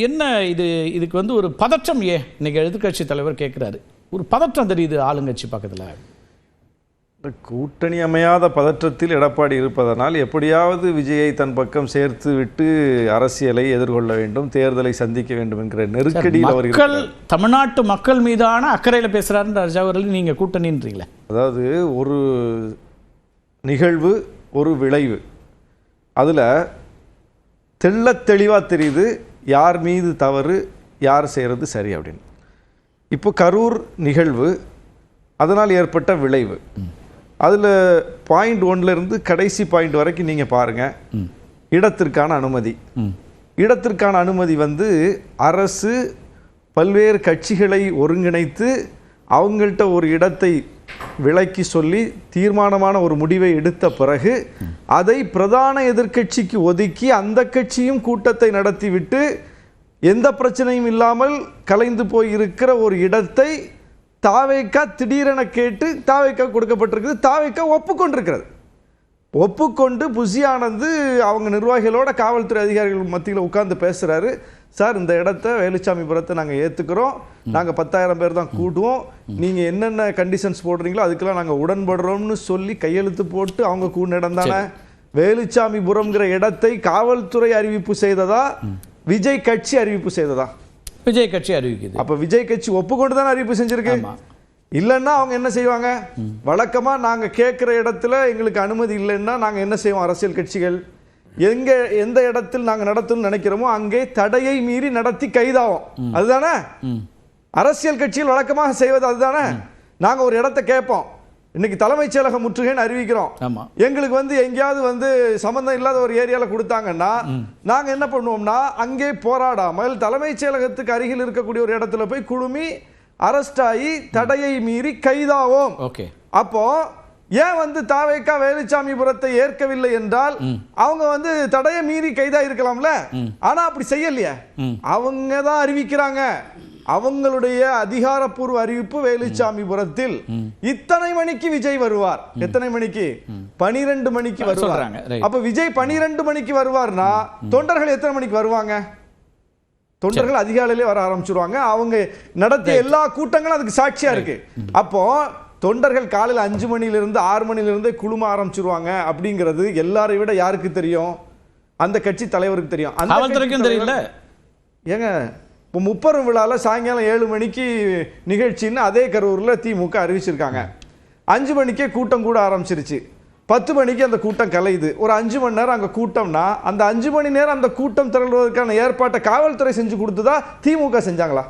என்ன இதுக்கு வந்து ஒரு பதற்றம் இன்னைக்கு எதிர்க்கட்சி தலைவர் கேட்குறாரு, ஒரு பதற்றம் தெரியுது ஆளுங்கட்சி பக்கத்தில். கூட்டணி அமையாத பதற்றத்தில் எடப்பாடி இருப்பதனால் எப்படியாவது விஜயை தன் பக்கம் சேர்த்து விட்டு அரசியலை எதிர்கொள்ள வேண்டும், தேர்தலை சந்திக்க வேண்டும் என்கிற நெருக்கடியில் அவர்கள் தமிழ்நாட்டு மக்கள் மீதான அக்கறையில் பேசுகிறாருன்ற ராஜா அவர்கள் நீங்கள் கூட்டணின்றீங்களே. அதாவது ஒரு நிகழ்வு ஒரு விளைவு, அதில் தெளிவாக தெரியுது யார் மீது தவறு யார் செய்கிறது சரி அப்படின்னு. இப்போ கரூர் நிகழ்வு, அதனால் ஏற்பட்ட விளைவு, அதில் பாயிண்ட் 1லேருந்து கடைசி பாயிண்ட் வரைக்கும் நீங்கள் பாருங்கள். இடத்திற்கான அனுமதி, இடத்திற்கான அனுமதி வந்து அரசு பல்வேறு கட்சிகளை ஒருங்கிணைத்து அவங்கள்ட்ட ஒரு இடத்தை விலக்கி சொல்லி தீர்மானமான ஒரு முடிவை எடுத்த பிறகு அதை பிரதான எதிர்க்கட்சிக்கு ஒதுக்கி அந்த கட்சியும் கூட்டத்தை நடத்திவிட்டு எந்த பிரச்சனையும் இல்லாமல் கலைந்து போய் இருக்கிற ஒரு இடத்தை தாவேக்கா திடீரென கேட்டு தாவேக்கா கொடுக்கப்பட்டிருக்குது. தாவேக்கா ஒப்புக்கொண்டிருக்கிறது. ஒப்புக்கொண்டு புஷி ஆனந்த் அவங்க நிர்வாகிகளோட காவல்துறை அதிகாரிகள் மத்தியில் உட்கார்ந்து பேசுகிறாரு. சார், இந்த இடத்த வேலுச்சாமிபுரத்தை நாங்கள் ஏற்றுக்கிறோம், நாங்கள் 10,000 பேர் தான் கூட்டுவோம், நீங்கள் என்னென்ன கண்டிஷன்ஸ் போடுறீங்களோ அதுக்கெல்லாம் நாங்கள் உடன்படுறோம்னு சொல்லி கையெழுத்து போட்டு அவங்க கூடின இடம் தானே. வேலுச்சாமிபுரம்ங்கிற இடத்தை காவல்துறை அறிவிப்பு செய்ததா விஜய் கட்சி அறிவிப்பு செய்ததா? விஜய் கட்சி அறிவிக்குது. அப்ப விஜய் கட்சி ஒப்புக்கொண்டு தானே அறிவிப்பு செஞ்சிருக்கு. இல்லைன்னா அவங்க என்ன செய்வாங்க? வழக்கமா நாங்க கேட்கிற இடத்துல எங்களுக்கு அனுமதி இல்லைன்னா நாங்க என்ன செய்வோம்? அரசியல் கட்சிகள் எந்த இடத்தில் நாங்க நடத்தணும்னு நினைக்கிறோமோ அங்கே தடையை மீறி நடத்தி கைதாகும். அதுதானே அரசியல் கட்சிகள் வழக்கமாக செய்வது. அதுதானே நாங்க ஒரு இடத்தை கேட்போம், இன்னைக்கு தலைமைச் செயலக முற்றுகைன்னு அறிவிக்கிறோம், எங்களுக்கு வந்து எங்கேயாவது வந்து சம்பந்தம் இல்லாத ஒரு ஏரியால கொடுத்தாங்கன்னா நாங்க என்ன பண்ணுவோம்னா அங்கே போராடாமல் தலைமைச் செயலகத்துக்கு அருகில் இருக்கக்கூடிய ஒரு இடத்துல போய் குழுமி அரெஸ்ட் ஆகி தடையை மீறி கைதாவோம். அப்போ ஏன் வந்து தாவேக்கா வேலுச்சாமிபுரத்தை ஏற்கவில்லை என்றால் அவங்க வந்து தடையை மீறி கைதா இருக்கலாம்ல. ஆனா அப்படி செய்யலையே, அவங்க தான் அறிவிக்கிறாங்க. அவங்களுடைய அதிகாரப்பூர்வ அறிவிப்பு வேலுச்சாமிபுரத்தில் இத்தனை மணிக்கு விஜய் வருவார். எத்தனை மணிக்கு? 12 மணிக்கு வருவார். அப்ப விஜய் 12 மணிக்கு வருவார்னா தொண்டர்கள் எத்தனை மணிக்கு வருவாங்க? தொண்டர்கள் அதிகாலையிலே வர ஆரம்பிச்சிருவாங்க. அவங்க நடத்திய எல்லா கூட்டங்களும் அதுக்கு சாட்சியா இருக்கு. அப்போ தொண்டர்கள் காலையில் 5 மணிலிருந்து 6 மணிலிருந்து குழும ஆரம்பிச்சிருவாங்க அப்படிங்கிறது எல்லாரையும் விட யாருக்கு தெரியும்? அந்த கட்சி தலைவருக்கு தெரியும். அந்த தெரியல. ஏங்க, இப்போ 30 விழாவில் சாயங்காலம் 7 மணிக்கு நிகழ்ச்சின்னு அதே கரூரில் திமுக அறிவிச்சிருக்காங்க. 5 மணிக்கே கூட்டம் கூட ஆரம்பிச்சிருச்சு. 10 மணிக்கு அந்த கூட்டம் கலையுது. ஒரு 5 மணி நேரம் அங்கே கூட்டம்னா அந்த 5 மணி நேரம் அந்த கூட்டம் திரளுவதற்கான ஏற்பாட்டை காவல்துறை செஞ்சு கொடுத்ததா திமுக செஞ்சாங்களா?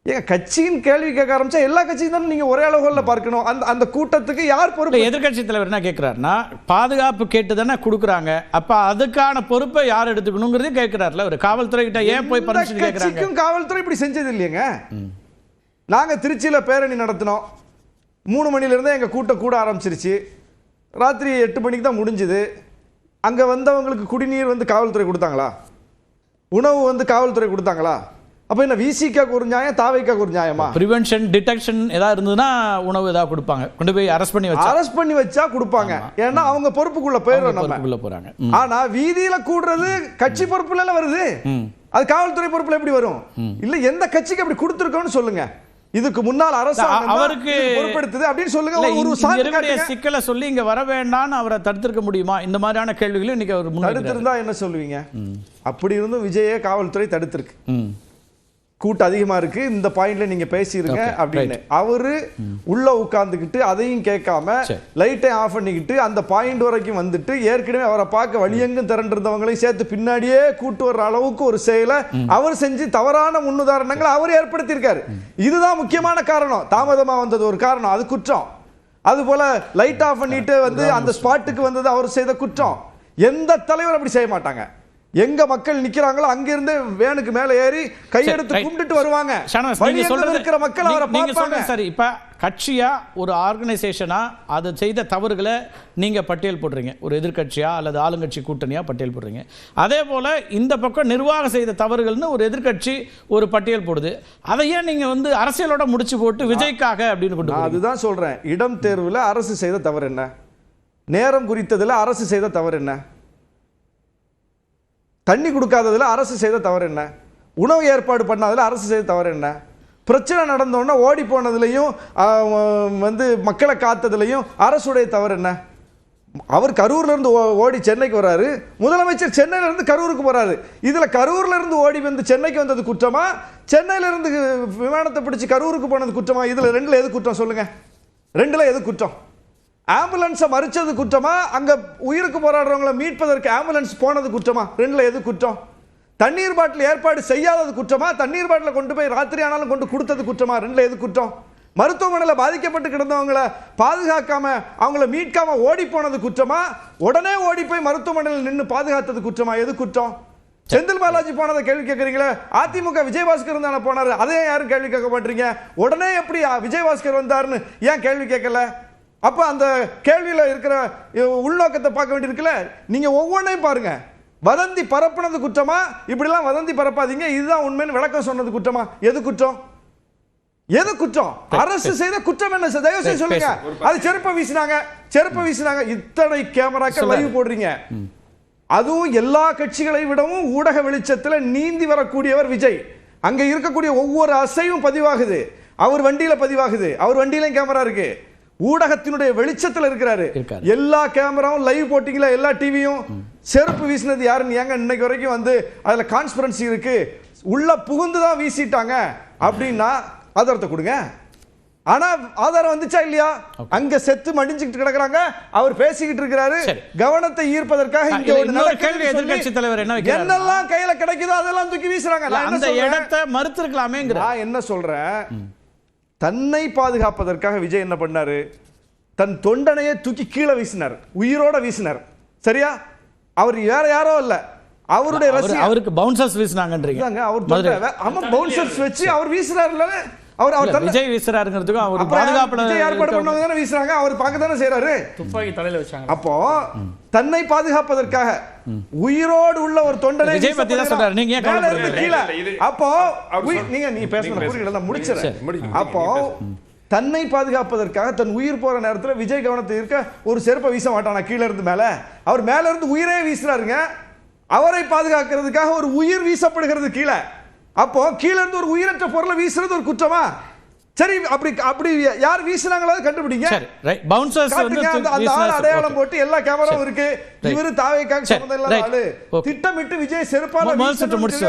ஏங்க, கட்சியின் கேள்வி கேட்க ஆரம்பிச்சா எல்லா கட்சியும் தான் நீங்க ஒரே அளவுல பார்க்கணும். அந்த கூட்டத்துக்கு யார் பொறுப்பு? எதிர்க்கட்சி தலைவர் என்ன கேட்கிறாருன்னா, பாதுகாப்பு கேட்டு தானே கொடுக்குறாங்க, அப்ப அதுக்கான பொறுப்பை யார் எடுத்துக்கணுங்கிறது கேட்கிறாருல. ஒரு காவல்துறை கிட்ட ஏன் போய் பர்மிஷன் கேட்கறாங்க? காவல்துறை இப்படி செஞ்சது இல்லையங்க. நாங்க திருச்சியில பேரணி நடத்தினோம். 3 மணில இருந்து எங்க கூட்டம் கூட ஆரம்பிச்சிருச்சு. ராத்திரி 8 மணிக்கு தான் முடிஞ்சது. அங்க வந்தவங்களுக்கு குடிநீர் வந்து காவல்துறை கொடுத்தாங்களா? உணவு வந்து காவல்துறை கொடுத்தாங்களா? அப்ப என்ன விசிகாக்கு ஒரு நியாயம், தாவைக்காக்கு ஒரு நியாயமா? பிரிவென்ஷன் டிடெக்ஷன் ஏதாவது இருந்ததுன்னா உணவு ஏதாவது கொடுப்பாங்க, கொண்டு போய் அரெஸ்ட் பண்ணி வச்சா கொடுப்பாங்க. ஏன்னா அவங்க பொறுப்புக்குள்ள போறாங்க. ஆனா வீதியில கூடுறது கட்சி பொறுப்புல வருது, அது காவல்துறை பொறுப்புல எப்படி வரும்? இல்ல எந்த கட்சிக்கு அப்படி கொடுத்துருக்கோம்னு சொல்லுங்க. இதுக்கு முன்னால் அரசாங்கம் அவருக்கு பொறுப்பெடுத்தது அப்படின்னு சொல்லுங்க. ஒரு சிக்கலை சொல்லி இங்க வர வேண்டாம்னு அவரை தடுத்திருக்க முடியுமா? இந்த மாதிரியான கேள்விகளும் இன்னைக்கு அவர் தடுத்திருந்தா என்ன சொல்லுவீங்க? அப்படி இருந்தும் விஜயை காவல்துறை தடுத்திருக்கு. கூட்டம் அதிகமா இருக்கு, இந்த பாயிண்ட்ல நீங்க பேசிருங்க அப்படின்னு அவரு உள்ள உட்கார்ந்துக்கிட்டு அதையும் கேட்காம லைட்டை ஆஃப் பண்ணிக்கிட்டு அந்த பாயிண்ட் வரைக்கும் வந்துட்டு ஏற்கனவே அவரை பார்க்க வழியெங்கும் திரண்டிருந்தவங்களையும் சேர்த்து பின்னாடியே கூட்டு வர்ற அளவுக்கு ஒரு செயலை அவர் செஞ்சு தவறான முன்னுதாரணங்களை அவர் ஏற்படுத்தி இருக்காரு. இதுதான் முக்கியமான காரணம். தாமதமா வந்தது ஒரு காரணம், அது குற்றம். அது போல லைட் ஆஃப் பண்ணிட்டு வந்து அந்த ஸ்பாட்டுக்கு வந்தது அவர் செய்த குற்றம். எந்த தலைவர் அப்படி செய்ய மாட்டாங்க. எங்க மக்கள் நிக்கிறாங்களோ அங்க இருந்து வேனுக்கு மேல ஏறி கையெடுத்து கும்பிட்டு வருவாங்க. இருக்கிற மக்கள் அவரை பார்ப்பாங்க. சரி, இப்ப கட்சியா ஒரு ஆர்கனைசேஷனா அது செய்த தவறுகளை நீங்க பட்டியல் போடுறீங்க, ஒரு எதிர்கட்சியா அல்லது ஆளுங்கட்சி கூட்டணியா பட்டியல் போடுறீங்க. அதே போல இந்த பக்கம் நிர்வாகம் செய்த தவறுகள்னு ஒரு எதிர்கட்சி ஒரு பட்டியல் போடுது. அதையே நீங்க வந்து அரசியலோட முடிச்சு போட்டு விஜய்க்காக அப்படின்னு கொண்டு அதுதான் சொல்றேன். இடம் தேர்வுல அரசு செய்த தவறு என்ன? நேரம் குறித்ததுல அரசு செய்த தவறு என்ன? தண்ணி கொடுக்காததுல அரசு செய்த தவறு என்ன? உணவு ஏற்பாடு பண்ணாததுல அரசு செய்த தவறு என்ன? பிரச்சனை நடந்தோன்னா ஓடி போனதுலையும் வந்து மக்களை காத்ததுலையும் அரசுடைய தவறு என்ன? அவர் கரூர்ல இருந்து ஓடி சென்னைக்கு வராரு, முதலமைச்சர் சென்னையில இருந்து கரூருக்கு போறாரு. இதுல கரூர்ல இருந்து ஓடி வந்து சென்னைக்கு வந்தது குற்றமா, சென்னையில இருந்து விமானத்தை பிடிச்சு கரூருக்கு போனது குற்றமா? இதுல ரெண்டுல எது குற்றம் சொல்லுங்க? ரெண்டுல எது குற்றம்? ஆம்புலன்ஸை மறிச்சது குற்றமா, அங்க உயிருக்கு போராடுறவங்களை மீட்பதற்கு ஆம்புலன்ஸ் போனது குற்றமா? ரெண்டுல எது குற்றம்? தண்ணீர் பாட்டில் ஏற்பாடு செய்யாதது குற்றமா, தண்ணீர் பாட்டில் கொண்டு போய் ராத்திரி ஆனாலும் கொண்டு கொடுத்தது குற்றமா? ரெண்டுல எது குற்றம்? மருத்துவமனையில் பாதிக்கப்பட்டு கிடந்தவங்களை பாதுகாக்காம அவங்கள மீட்காம ஓடி போனது குற்றமா, உடனே ஓடி போய் மருத்துவமனையில் நின்று பாதுகாத்தது குற்றமா? எது குற்றம்? செந்தில் பாலாஜி போனதை கேள்வி கேட்கறீங்களா? அதிமுக விஜயபாஸ்கர் தானே போனாரு, அதே யாரும் கேள்வி கேட்க மாட்டீங்க. உடனே எப்படி விஜயபாஸ்கர் வந்தாருன்னு ஏன் கேள்வி கேட்கல? அப்ப அந்த கேள்வியில இருக்கிற உள்நோக்கத்தை பார்க்க வேண்டியிருக்குல்ல. நீங்க ஒவ்வொன்றையும் பாருங்க. வதந்தி பரப்புனது குற்றமா, இப்படிலாம் வதந்தி பரப்பாதீங்க இதுதான் உண்மைன்னு விளக்கம் சொன்னது குற்றமா? எது குற்றம்? எது குற்றம்? அரசு செய்த குற்றம் என்ன? தயவு செய்து சொல்லுங்க. அது செருப்பை வீசினாங்க. இத்தனை கேமராக்கள் லைவ் போடுறீங்க. அதுவும் எல்லா கட்சிகளை விடவும் ஊடக வெளிச்சத்தில் நீந்தி வரக்கூடியவர் விஜய். அங்க இருக்கக்கூடிய ஒவ்வொரு அசைவும் பதிவாகுது. அவர் வண்டியில பதிவாகுது, அவர் வண்டியிலும் கேமரா இருக்கு. ஊடகத்தினுடைய வெளிச்சத்தில் இருக்கிறாரு. எல்லா கேமராவும் லைவ் போட்டீங்களா? எல்லா டிவியும் செருப்பு வீசினது யாருன்னு ஏங்க இன்னைக்கு வரைக்கும் வந்து அதுல கான்ஸ்பிரன்சி இருக்கு. உள்ள புகுந்துதான் வீசிட்டாங்க அப்படின்னா ஆதாரத்தை கொடுங்க. ஆனா ஆதாரம் வந்துச்சா இல்லையா? அங்க செத்து மடிஞ்சுக்கிட்டு கிடக்குறாங்க, அவர் பேசிக்கிட்டு இருக்கிறாரு. கவனத்தை ஈர்ப்பதற்காக இங்க ஒரு நல்ல கேள்வி எதிர்க்கட்சி தலைவர் என்னெல்லாம் கையில கிடைக்குதோ அதெல்லாம் தூக்கி வீசுறாங்க. அந்த இடத்தை மறுத்திருக்கலாமேங்கிற நான் என்ன சொல்றேன், தன்னை பாதுகாப்பதற்காக விஜய் என்ன பண்ணாரு? தன் தொண்டனையே தூக்கி கீழே வீசினார், உயிரோட வீசினார். சரியா? அவர் வேற யாரோ இல்ல, அவருடைய அவருக்கு பவுன்சர்ஸ் வீசினாங்கன்றீங்க. அவர் ஆமா பவுன்சர்ஸ் வச்சு அவர் வீசினார்ல. அவர் விஜய் வீசுறாருங்கிறதுக்கு அவர் பாதுகாப்புல ஏற்பாடு பண்ணவங்க தானே வீசுறாங்க, அவர் பார்க்க தானே செய்யறாரு. துப்பாக்கி தலையில வச்சாங்க. அப்போ தன்னை பாதுகாப்பதற்காக உயிரோடு உள்ள ஒரு தொண்டனை விஜய் பத்தி தான் சொல்றாரு. நீங்க ஏன் கவலைப்படுறீங்க? அப்போ நீ பேசுற குறிகளை முடிச்சிரு. அப்போ தன்னை பாதுகாப்பதற்காக தன் உயிர் போற நேரத்தில் விஜய் கவனத்தை இருக்க ஒரு செருப்பை வீச மாட்டானா கீழே இருந்து மேல? அவர் மேல இருந்து உயிரே வீசுறாருங்க. அவரை பாதுகாக்கிறதுக்காக ஒரு உயிர் வீசப்படுகிறது கீழே. அப்போ கீழே இருந்து ஒரு உயிரற்ற பொருளை வீசுறது ஒரு குற்றமா? சரி, அப்படி யார் வீசினாங்களோ கண்டுபிடிங்க. பவுன்சர்ஸ் வந்து அந்த ஆள் அடையாளம் போட்டு எல்லா கேமராவும் இருக்கு. இவரு தாவேக்காக சம்பந்தம் இல்லாத ஆளு. திட்டமிட்டு விஜய் செருப்பால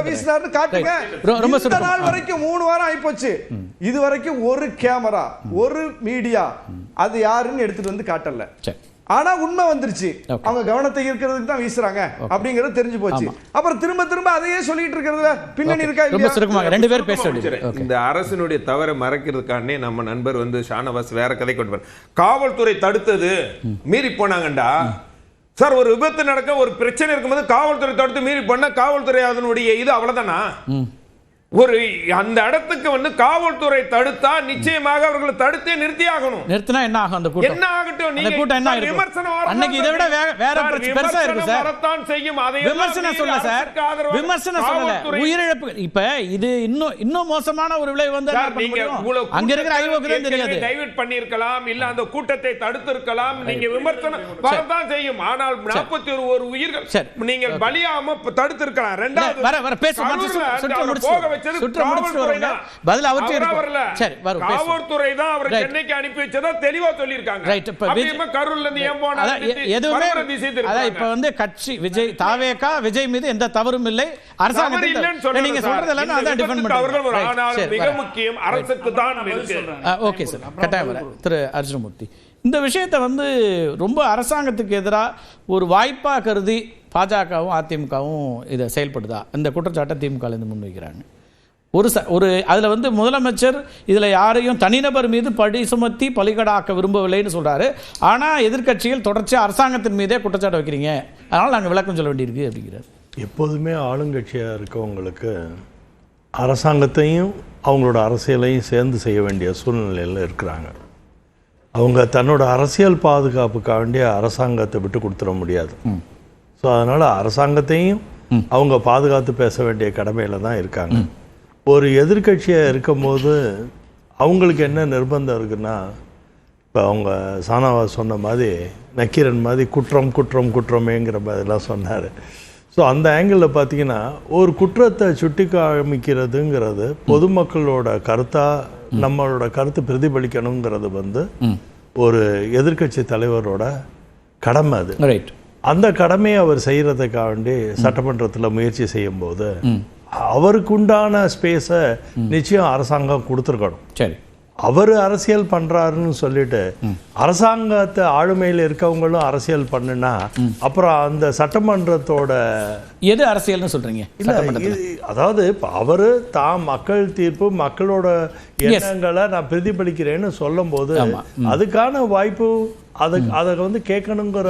வீசினார்னு காட்டுங்க. இந்த நாள் வரைக்கும் 3 வாரம் ஆயிப்போச்சு. இது வரைக்கும் ஒரு கேமரா, ஒரு மீடியா அது யாருன்னு எடுத்துட்டு வந்து காட்டல. ஆனா உண்மை வந்துருச்சு. அவங்க கவனத்தை ஈர்க்கிறதுக்கு தான் வீசுறாங்க அப்படிங்கறது தெரிஞ்சு போச்சு. அப்புறம் திரும்ப அதையே சொல்லிட்டு இருக்கிறதுல பின்னணி இருக்கா இல்லையா? ரெண்டு பேர் பேச வேண்டியது. இந்த அரசினுடைய தவறை மறைக்கிறதுக்கானே நம்ம நண்பர் வந்து ஷானவாஸ் வேற கதை கொண்டு வர, காவல்துறை தடுத்தது மீறி போனாங்கண்டா சார். ஒரு விபத்து நடக்க ஒரு பிரச்சனை இருக்கும்போது காவல்துறை தடுத்து மீறி பண்ண காவல்துறை அதனுடைய இது அவ்வளவுதானா? ஒரு அந்த இடத்துக்கு வந்து காவல்துறை தடுத்தா நிச்சயமாக அவர்களை தடுத்தே நிறுத்தி ஆகணும். நிறுத்தினா என்ன ஆகும்? அந்த கூட்டம் என்ன ஆகட்டும், நீங்க கூட்டம் என்ன ஆகும்? விமர்சனம் அன்னைக்கு இதை விட வேற பெருசா இருக்கு சார். வரத்தான் செய்யும். அதை விமர்சனம் சொல்ல சார், விமர்சனம் சொல்லல. உயிரிழப்பு இப்ப இது இன்னும் மோசமான ஒரு விளைவு வந்து அங்க இருக்கிற ஐஓக்கு தான் தெரியாது. டைவர்ட் பண்ணிருக்கலாம், இல்ல அந்த கூட்டத்தை தடுத்து இருக்கலாம். நீங்க விமர்சனம் வரத்தான் செய்யும். ஆனால் 41 உயிர்கள் நீங்கள் பலியாம தடுத்து இருக்கலாம். ரெண்டாவது வர பேச போக காவல்துறை தான் அவர் சென்னைக்கு அனுப்பி வச்சதா தெளிவா சொல்லிருக்காங்க. கரூர்ல இருந்து ஏன் போனா எதுவுமே இப்ப வந்து கட்சி விஜய் தாவேகா விஜய் மீது எந்த தவறும் இல்லை, அரசாங்கம் நீங்க சொல்றதெல்லாம் அதான் டிஃபெண்ட் பண்றாங்க. ஆனால் மிக முக்கியம் அரசுக்கு தான் இருக்கு. ஓகே சார், கட்டாயம் வர திரு அர்ஜுனமூர்த்தி, இந்த விஷயத்தை வந்து ரொம்ப அரசாங்கத்துக்கு எதிராக ஒரு வாய்ப்பா கருதி பாஜகவும் அதிமுகவும் இதை செயல்படுதா? இந்த குற்றச்சாட்டை திமுக முன்வைக்கிறாங்க. ஒரு அதில் வந்து முதலமைச்சர் இதில் யாரையும் தனிநபர் மீது பழி சுமத்தி பலிகடாக்க விரும்பவில்லைன்னு சொல்கிறாரு. ஆனால் எதிர்க்கட்சிகள் தொடர்ச்சியாக அரசாங்கத்தின் மீதே குற்றச்சாட்டு வைக்கிறீங்க, அதனால் நாங்கள் விளக்கம் சொல்ல வேண்டியிருக்கு அப்படிங்கிறார். எப்போதுமே ஆளுங்கட்சியாக இருக்கவங்களுக்கு அரசாங்கத்தையும் அவங்களோட அரசியலையும் சேர்ந்து செய்ய வேண்டிய சூழ்நிலையில் இருக்கிறாங்க. அவங்க தன்னோட அரசியல் பாதுகாப்புக்காக வேண்டிய அரசாங்கத்தை விட்டு கொடுத்துட முடியாது. ஸோ அதனால் அரசாங்கத்தையும் அவங்க பாதுகாத்து பேச வேண்டிய கடமையில் தான் இருக்காங்க. ஒரு எதிர்கட்சியாக இருக்கும்போது அவங்களுக்கு என்ன நிர்பந்தம் இருக்குன்னா, இப்போ அவங்க சானாவாஸ் சொன்ன மாதிரி நக்கீரன் மாதிரி குற்றமேங்கிற மாதிரிலாம் சொன்னார். ஸோ அந்த ஆங்கிளில் பார்த்தீங்கன்னா ஒரு குற்றத்தை சுட்டி காமிக்கிறதுங்கிறது பொதுமக்களோட கருத்தாக நம்மளோட கருத்து பிரதிபலிக்கணுங்கிறது வந்து ஒரு எதிர்க்கட்சி தலைவரோட கடமை அது. ரைட். அந்த கடமையை அவர் செய்கிறதுக்காக வேண்டி சட்டமன்றத்தில் முயற்சி செய்யும்போது அவருக்குண்டான ஸ்பேஸை நிச்சயம் அரசாங்கம் கொடுத்துருக்கணும். சரி. அவர் அரசியல் பண்றாருன்னு சொல்லிட்டு அரசாங்கத்தை ஆளுமையில் இருக்கவங்களும் அரசியல் பண்ணுனா அப்புறம் அந்த சட்டமன்றத்தோட எது அரசியல்னு சொல்றீங்க? அதாவது அவரு தான் மக்கள் தீர்ப்பு மக்களோட எண்ணங்களை நான் பிரதிபலிக்கிறேன்னு சொல்லும் போது அதுக்கான வாய்ப்பு அதை வந்து கேட்கணுங்கிற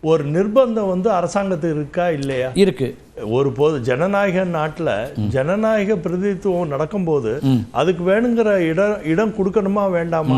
ஒரு நிர்பந்தம் வந்து அரசாங்கத்துக்கு இருக்கா இல்லையா? இருக்கு. ஒரு ஜனநாயக நாட்டுல ஜனநாயக பிரதிநிதித்துவம் நடக்கும்போது அதுக்கு வேணுங்கிற இடம் கொடுக்கணுமா வேண்டாமா?